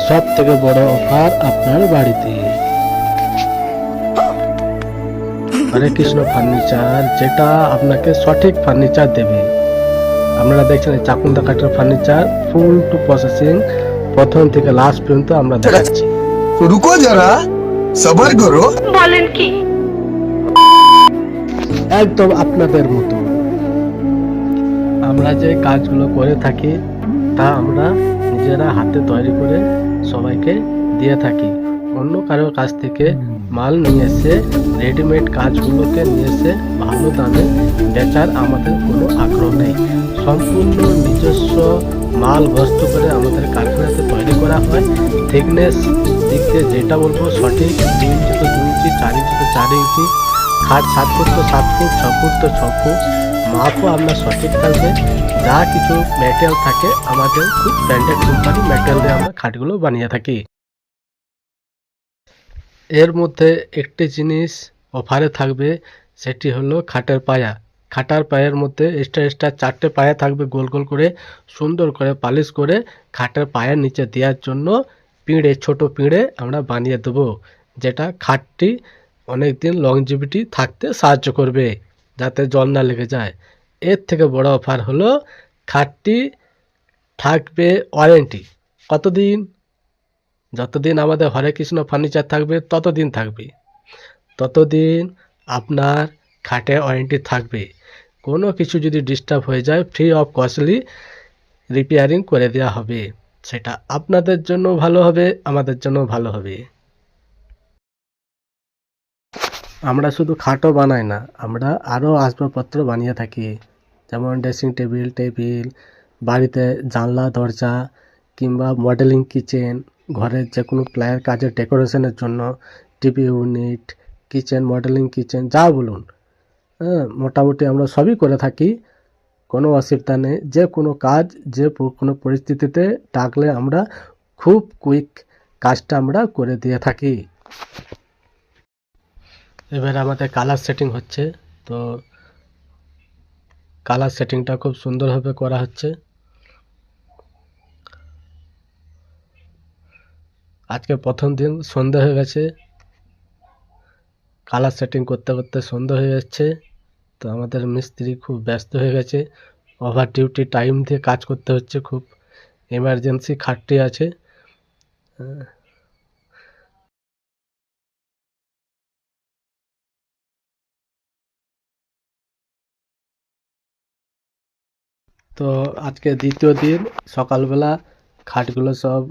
সব থেকে বড় অফার আপনার বাড়িতে। হরে কৃষ্ণ ফার্নিচার, যেটা আপনাকে সঠিক ফার্নিচার দেবে। আপনারা দেখছেন এই চাকুন্দা কাঠের ফার্নিচার, ফুল টু প্রসেসিং, প্রথম থেকে লাস্ট পর্যন্ত আমরা দেখাচ্ছি। तो रुको जरा सबर करो। বলেন কি? একদম আপনাদের মতো আমরা যে কাজগুলো করে থাকি তা আমরা নিজেরা হাতে তৈরি করে সবাইকে দিয়ে থাকি। অন্য কারোর কাছ থেকে মাল নিয়ে এসে রেডিমেড কাজগুলোকে নিয়ে এসে ভালো দামে বেচার আমাদের কোনো আগ্রহ নেই। সম্পূর্ণ নিজস্ব মাল বস্তু করে আমাদের কারখানাতে তৈরি করা হয়। থিকনেস দিক দিয়ে যেটা বলবো সঠিক, 2 ইঞ্চি তো 2 ইঞ্চি, 4 ইঞ্চি তো 4 ইঞ্চি, খাট 7 ফুট তো 7 ফুট, 6 ফুট তো 6 ফুট, মাপও আপনার সঠিক থাকবে। যা কিছু ম্যাটেরিয়াল থাকে আমাদের খুব ব্র্যান্ডেড কোম্পানি ম্যাটেরিয়াল দিয়ে আমরা খাটগুলো বানিয়ে থাকি। এর মধ্যে একটি জিনিস অফারে থাকবে, সেটি হলো খাটের পায়া। খাটার পায়ের মধ্যে এক্সট্রা 4টে পায়া থাকবে, গোল গোল করে সুন্দর করে পালিশ করে খাটের পায়ের নিচে দেওয়ার জন্য পিঁড়ে, ছোট পিঁড়ে আমরা বানিয়ে দেবো, যেটা খাটটি অনেক দিন লংজিভিটি থাকতে সাহায্য করবে, যাতে জল না লেগে যায়। এর থেকে বড় অফার হলো খাটটি থাকবে ওয়ারেন্টি। কতদিন? যতদিন আমাদের হরে কৃষ্ণ ফার্নিচার থাকবে ততদিন থাকবে। ততদিন আপনার খাটে ওয়ারেন্টি থাকবে। কোনো কিছু যদি ডিস্টার্ব হয়ে যায় ফ্রি অফ কস্টলি রিপেয়ারিং করে দেওয়া হবে। সেটা আপনাদের জন্য ভালো হবে, আমাদের জন্য ভালো হবে। আমরা শুধু খাটও বানাই না, আমরা আরও আসবাবপত্র বানিয়ে থাকি, যেমন ড্রেসিং টেবিল, বাড়িতে জানলা দরজা, কিংবা মডেলিং কিচেন, ঘরের যে কোনো প্লায়ের কাজের ডেকোরেশনের জন্য, TV unit, kitchen, modelling kitchen, যা বলুন, হ্যাঁ, মোটামুটি আমরা সবই করে থাকি। কোনো অসুবিধা নেই। যে কোনো কাজ, যে কোনো পরিস্থিতিতে ডাকলে আমরা খুব কুইক কাজটা আমরা করে দিয়ে থাকি। এবার আমাদের কালার সেটিং হচ্ছে, তো কালার সেটিংটা খুব সুন্দরভাবে করা হচ্ছে। আজকে প্রথম দিন, সন্ধে হয়ে গেছে, কালার সেটিং করতে করতে সন্ধে হয়ে যাচ্ছে। তো আমাদের মিস্ত্রি খুব ব্যস্ত হয়ে গেছে, ওভার ডিউটি টাইম দিয়ে কাজ করতে হচ্ছে, খুব এমার্জেন্সি খাটটি আছে। তো আজকে দ্বিতীয় দিন, সকালবেলা খাটগুলো সব